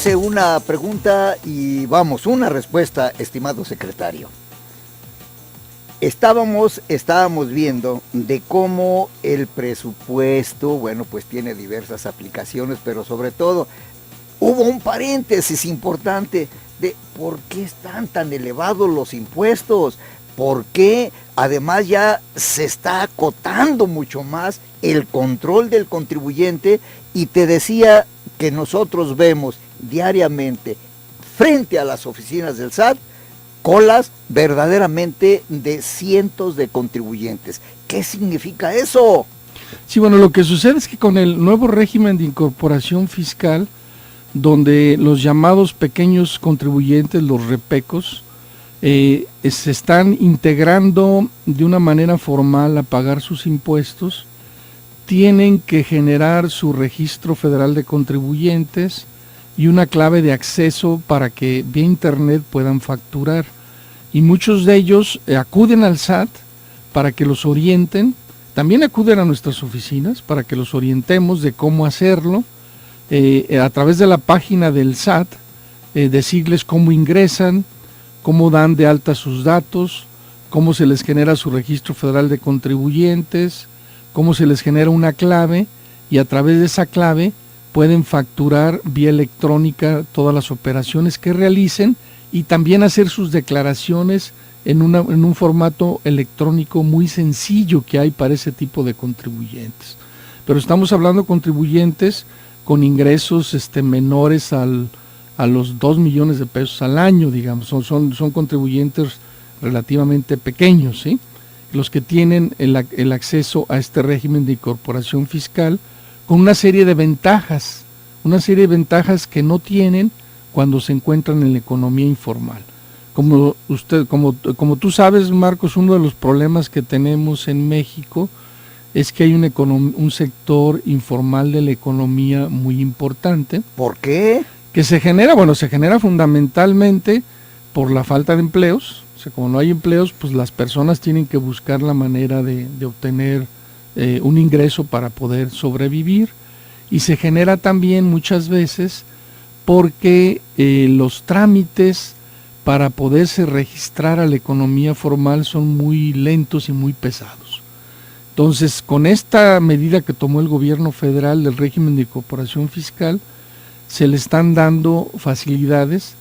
hace una pregunta y vamos, una respuesta, estimado secretario. Estábamos viendo de cómo el presupuesto, bueno, pues tiene diversas aplicaciones, pero sobre todo hubo un paréntesis importante de por qué están tan elevados los impuestos, por qué además ya se está acotando mucho más el control del contribuyente, y te decía que nosotros vemos diariamente frente a las oficinas del SAT colas verdaderamente de cientos de contribuyentes. ¿Qué significa eso? Sí, bueno, lo que sucede es que con el nuevo régimen de incorporación fiscal, donde los llamados pequeños contribuyentes, los repecos, se están integrando de una manera formal a pagar sus impuestos, tienen que generar su registro federal de contribuyentes y una clave de acceso para que vía internet puedan facturar. Y muchos de ellos acuden al SAT para que los orienten, también acuden a nuestras oficinas para que los orientemos de cómo hacerlo, a través de la página del SAT, decirles cómo ingresan, cómo dan de alta sus datos, cómo se les genera su registro federal de contribuyentes, cómo se les genera una clave, y a través de esa clave pueden facturar vía electrónica todas las operaciones que realicen y también hacer sus declaraciones en un formato electrónico muy sencillo que hay para ese tipo de contribuyentes. Pero estamos hablando de contribuyentes con ingresos menores a los 2 millones de pesos al año, digamos, son contribuyentes relativamente pequeños, ¿sí? Los que tienen el acceso a este régimen de incorporación fiscal con una serie de ventajas que no tienen cuando se encuentran en la economía informal. Como tú sabes, Marcos, uno de los problemas que tenemos en México es que hay un sector informal de la economía muy importante. ¿Por qué? Que se genera fundamentalmente por la falta de empleos. O sea, como no hay empleos, pues las personas tienen que buscar la manera de obtener un ingreso para poder sobrevivir, y se genera también muchas veces porque los trámites para poderse registrar a la economía formal son muy lentos y muy pesados. Entonces, con esta medida que tomó el gobierno federal del régimen de incorporación fiscal, se le están dando facilidades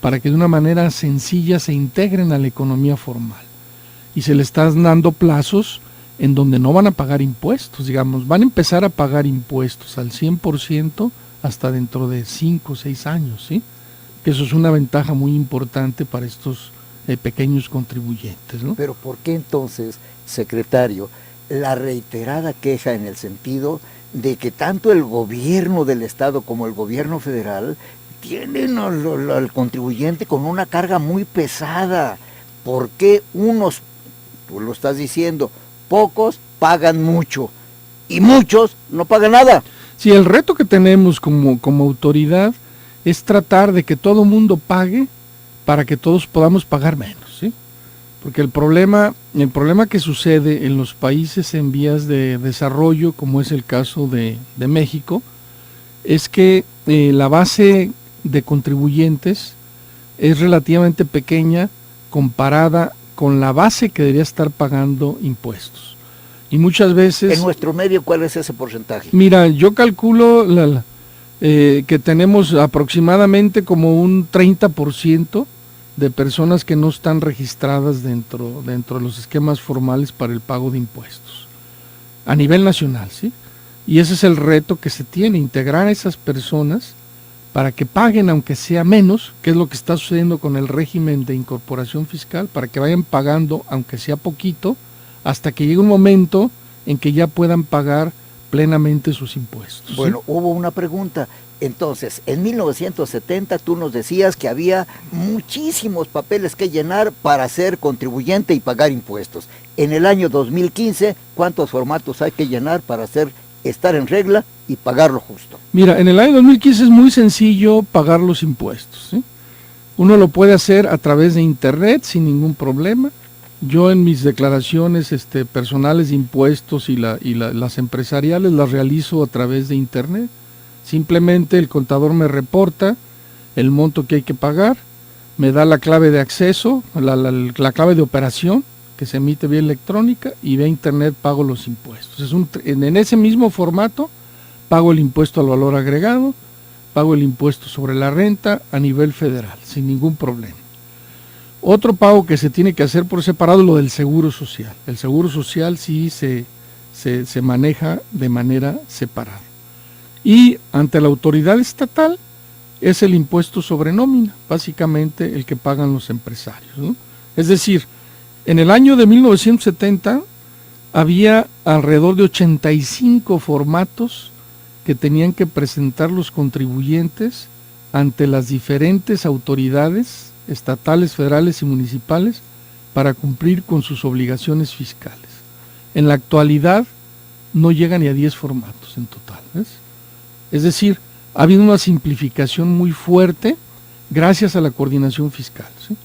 para que de una manera sencilla se integren a la economía formal, y se le están dando plazos en donde no van a pagar impuestos, digamos, van a empezar a pagar impuestos al 100% hasta dentro de 5 o 6 años, ¿sí? Que eso es una ventaja muy importante para estos pequeños contribuyentes, ¿no? Pero ¿por qué entonces, secretario, la reiterada queja en el sentido de que tanto el gobierno del estado como el gobierno federal tienen al contribuyente con una carga muy pesada? ¿Por qué unos, tú lo estás diciendo, pocos pagan mucho y muchos no pagan nada? Sí, el reto que tenemos como autoridad es tratar de que todo mundo pague para que todos podamos pagar menos, ¿sí? Porque el problema que sucede en los países en vías de desarrollo, como es el caso de México, es que la base de contribuyentes es relativamente pequeña comparada con la base que debería estar pagando impuestos. Y muchas veces... En nuestro medio, ¿cuál es ese porcentaje? Mira, yo calculo que tenemos aproximadamente como un 30% de personas que no están registradas dentro de los esquemas formales para el pago de impuestos a nivel nacional, ¿sí? Y ese es el reto que se tiene, integrar a esas personas para que paguen aunque sea menos, que es lo que está sucediendo con el régimen de incorporación fiscal, para que vayan pagando aunque sea poquito, hasta que llegue un momento en que ya puedan pagar plenamente sus impuestos. Bueno, ¿sí? Hubo una pregunta. Entonces, en 1970 tú nos decías que había muchísimos papeles que llenar para ser contribuyente y pagar impuestos. En el año 2015, ¿cuántos formatos hay que llenar para estar en regla y pagar lo justo? Mira, en el año 2015 es muy sencillo pagar los impuestos, ¿sí? Uno lo puede hacer a través de internet sin ningún problema. Yo en mis declaraciones personales de impuestos y las empresariales las realizo a través de internet. Simplemente el contador me reporta el monto que hay que pagar, me da la clave de acceso, la clave de operación, que se emite vía electrónica, y vía internet pago los impuestos. En ese mismo formato pago el impuesto al valor agregado, pago el impuesto sobre la renta a nivel federal, sin ningún problema. Otro pago que se tiene que hacer por separado es lo del seguro social. El seguro social sí se maneja de manera separada. Y ante la autoridad estatal es el impuesto sobre nómina, básicamente el que pagan los empresarios, ¿no? Es decir, en el año de 1970 había alrededor de 85 formatos que tenían que presentar los contribuyentes ante las diferentes autoridades estatales, federales y municipales para cumplir con sus obligaciones fiscales. En la actualidad no llega ni a 10 formatos en total, ¿ves? Es decir, ha habido una simplificación muy fuerte gracias a la coordinación fiscal, ¿sí?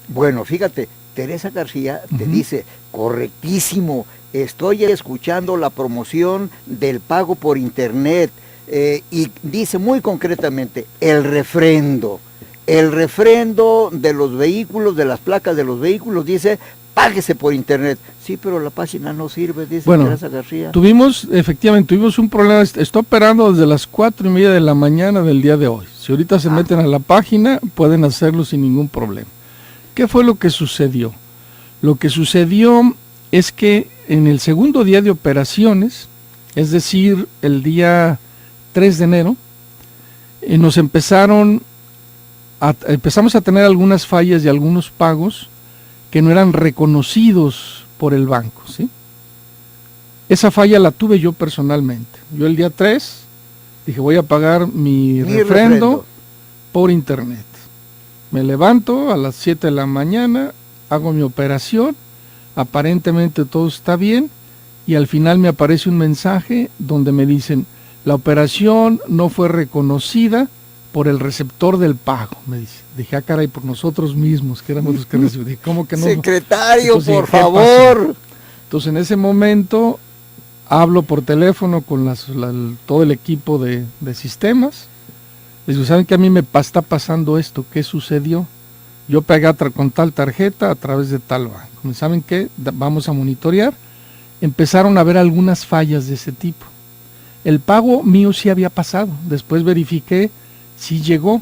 Bueno, fíjate, Teresa García te dice, correctísimo, estoy escuchando la promoción del pago por internet, y dice muy concretamente, el refrendo de los vehículos, de las placas de los vehículos, dice, páguese por internet. Sí, pero la página no sirve, dice Teresa García. Efectivamente, tuvimos un problema, está operando desde las 4:30 de la mañana del día de hoy. Si ahorita se meten a la página, pueden hacerlo sin ningún problema. ¿Qué fue lo que sucedió? Lo que sucedió es que en el segundo día de operaciones, es decir, el día 3 de enero, empezamos a tener algunas fallas y algunos pagos que no eran reconocidos por el banco, ¿sí? Esa falla la tuve yo personalmente. Yo el día 3 dije, voy a pagar mi refrendo por internet. Me levanto a las 7 de la mañana, hago mi operación, aparentemente todo está bien, y al final me aparece un mensaje donde me dicen, la operación no fue reconocida por el receptor del pago, me dice. Dije, caray, por nosotros mismos, que éramos los que recibimos. ¿Cómo que no? Secretario, entonces, por favor. Entonces, en ese momento, hablo por teléfono con todo el equipo de sistemas. Les digo, ¿saben que a mí me está pasando esto? ¿Qué sucedió? Yo pagué con tal tarjeta a través de tal banco. ¿Saben qué? Vamos a monitorear. Empezaron a haber algunas fallas de ese tipo. El pago mío sí había pasado. Después verifiqué, sí llegó,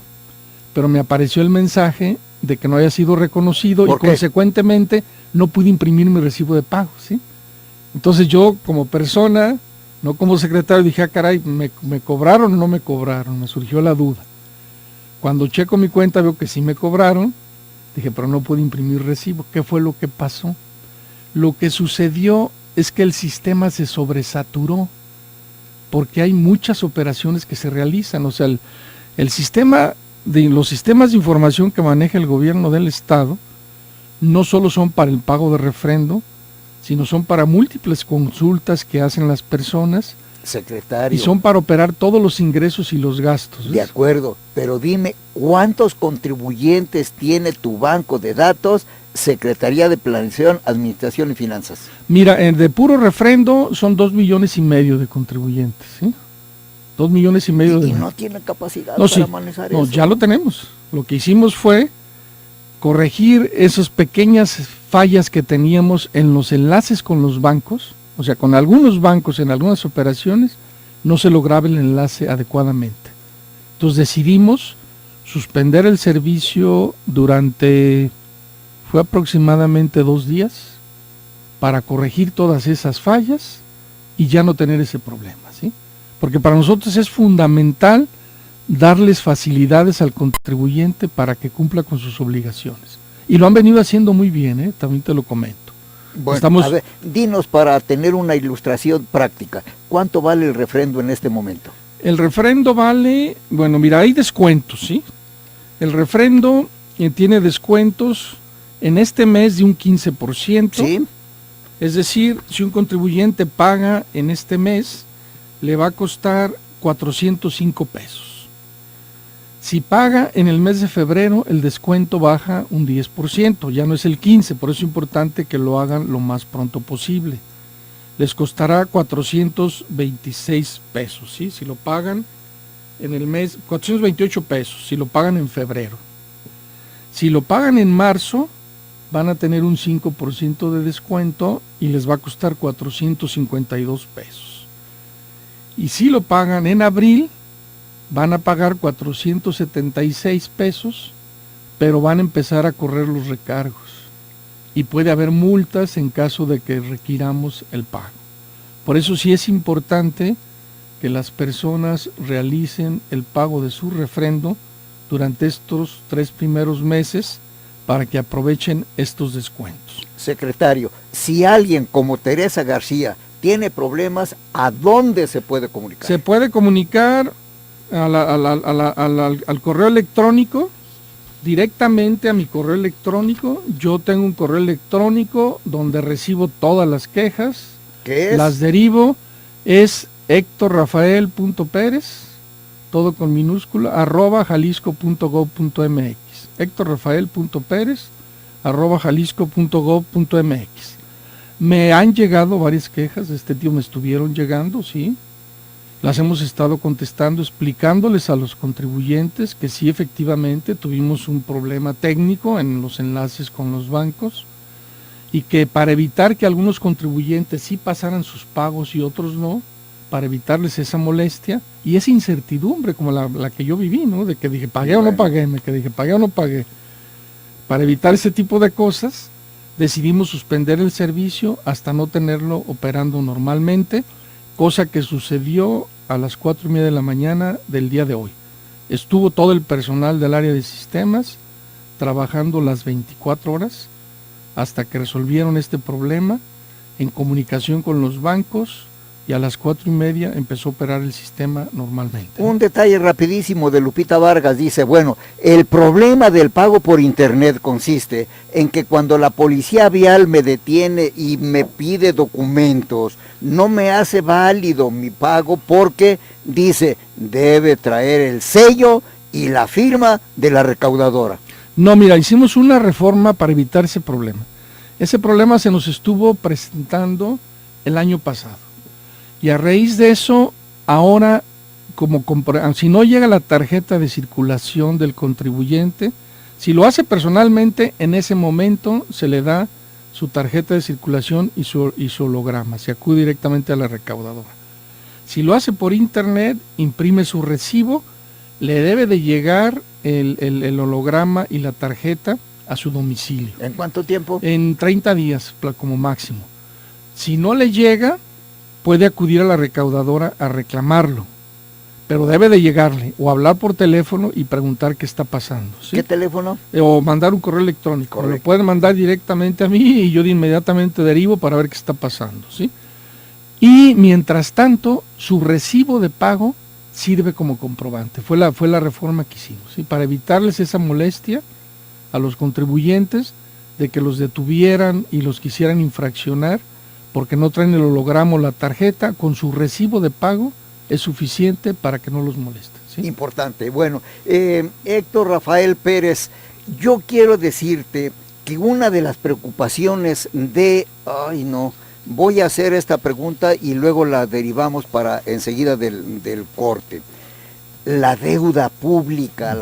pero me apareció el mensaje de que no había sido reconocido y consecuentemente no pude imprimir mi recibo de pago, ¿sí? Entonces yo como persona, no como secretario, dije, caray, ¿me cobraron o no me cobraron? Me surgió la duda. Cuando checo mi cuenta veo que sí me cobraron, dije, pero no pude imprimir recibo. ¿Qué fue lo que pasó? Lo que sucedió es que el sistema se sobresaturó, porque hay muchas operaciones que se realizan. O sea, los sistemas de información que maneja el gobierno del estado no solo son para el pago de refrendo, sino son para múltiples consultas que hacen las personas. Secretario. Y son para operar todos los ingresos y los gastos. De acuerdo, pero dime, ¿cuántos contribuyentes tiene tu banco de datos, Secretaría de Planeación, Administración y Finanzas? Mira, de puro refrendo son 2,5 millones de contribuyentes, ¿sí? 2,5 millones ¿Y no tiene capacidad para manejar eso? No, ya lo tenemos. Lo que hicimos fue corregir esas pequeñas fallas que teníamos en los enlaces con los bancos. O sea, con algunos bancos en algunas operaciones no se lograba el enlace adecuadamente. Entonces decidimos suspender el servicio fue aproximadamente 2 días para corregir todas esas fallas y ya no tener ese problema, ¿sí? Porque para nosotros es fundamental darles facilidades al contribuyente para que cumpla con sus obligaciones. Y lo han venido haciendo muy bien, también te lo comento. Bueno, a ver, dinos para tener una ilustración práctica, ¿cuánto vale el refrendo en este momento? El refrendo vale, bueno, mira, hay descuentos, ¿sí? El refrendo tiene descuentos en este mes de un 15%. ¿Sí? Es decir, si un contribuyente paga en este mes, le va a costar 405 pesos. Si paga en el mes de febrero, el descuento baja un 10%, ya no es el 15%, por eso es importante que lo hagan lo más pronto posible. Les costará 426 pesos, ¿sí? Si lo pagan en el mes, 428 pesos, si lo pagan en febrero. Si lo pagan en marzo, van a tener un 5% de descuento y les va a costar 452 pesos. Y si lo pagan en abril, van a pagar 476 pesos, pero van a empezar a correr los recargos. Y puede haber multas en caso de que requiramos el pago. Por eso sí es importante que las personas realicen el pago de su refrendo durante estos 3 primeros meses para que aprovechen estos descuentos. Secretario, si alguien como Teresa García tiene problemas, ¿a dónde se puede comunicar? Se puede comunicar al correo electrónico, directamente a mi correo electrónico. Yo tengo un correo electrónico donde recibo todas las quejas. ¿Qué es? Las derivo, es hectorrafael.perez, todo con minúscula, @jalisco.gov.mx. hectorrafael.perez, @jalisco.gov.mx. Me han llegado varias quejas de este tipo, me estuvieron llegando, sí. Las hemos estado contestando, explicándoles a los contribuyentes que sí, efectivamente, tuvimos un problema técnico en los enlaces con los bancos y que para evitar que algunos contribuyentes sí pasaran sus pagos y otros no, para evitarles esa molestia y esa incertidumbre como la que yo viví, ¿no? De que dije, ¿pagué o no pagué? Que dije, ¿pagué o no pagué? Para evitar ese tipo de cosas, decidimos suspender el servicio hasta no tenerlo operando normalmente, cosa que sucedió a las 4:30 de la mañana del día de hoy. Estuvo todo el personal del área de sistemas trabajando las 24 horas hasta que resolvieron este problema en comunicación con los bancos y a las 4:30 empezó a operar el sistema normalmente. Un detalle rapidísimo de Lupita Vargas dice, bueno, el problema del pago por internet consiste en que cuando la policía vial me detiene y me pide documentos, no me hace válido mi pago porque dice, debe traer el sello y la firma de la recaudadora. No, mira, hicimos una reforma para evitar ese problema. Ese problema se nos estuvo presentando el año pasado. Y a raíz de eso, ahora, si no llega la tarjeta de circulación del contribuyente, si lo hace personalmente, en ese momento se le da su tarjeta de circulación y su holograma, se acude directamente a la recaudadora. Si lo hace por internet, imprime su recibo, le debe de llegar el holograma y la tarjeta a su domicilio. ¿En cuánto tiempo? En 30 días como máximo. Si no le llega, puede acudir a la recaudadora a reclamarlo, pero debe de llegarle o hablar por teléfono y preguntar qué está pasando, ¿sí? ¿Qué teléfono? O mandar un correo electrónico. Correcto. Lo pueden mandar directamente a mí y yo de inmediatamente derivo para ver qué está pasando, ¿sí? Y mientras tanto, su recibo de pago sirve como comprobante. Fue la reforma que hicimos, ¿sí? Para evitarles esa molestia a los contribuyentes de que los detuvieran y los quisieran infraccionar porque no traen el holograma o la tarjeta, con su recibo de pago es suficiente para que no los molesten, ¿sí? Importante. Bueno, Héctor Rafael Pérez, yo quiero decirte que una de las preocupaciones voy a hacer esta pregunta y luego la derivamos para enseguida del corte. La deuda pública,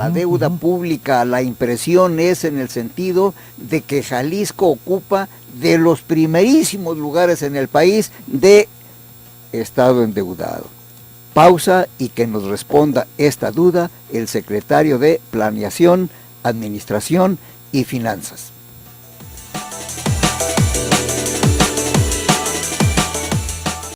la impresión es en el sentido de que Jalisco ocupa de los primerísimos lugares en el país de estado endeudado. Pausa y que nos responda esta duda el secretario de Planeación, Administración y Finanzas.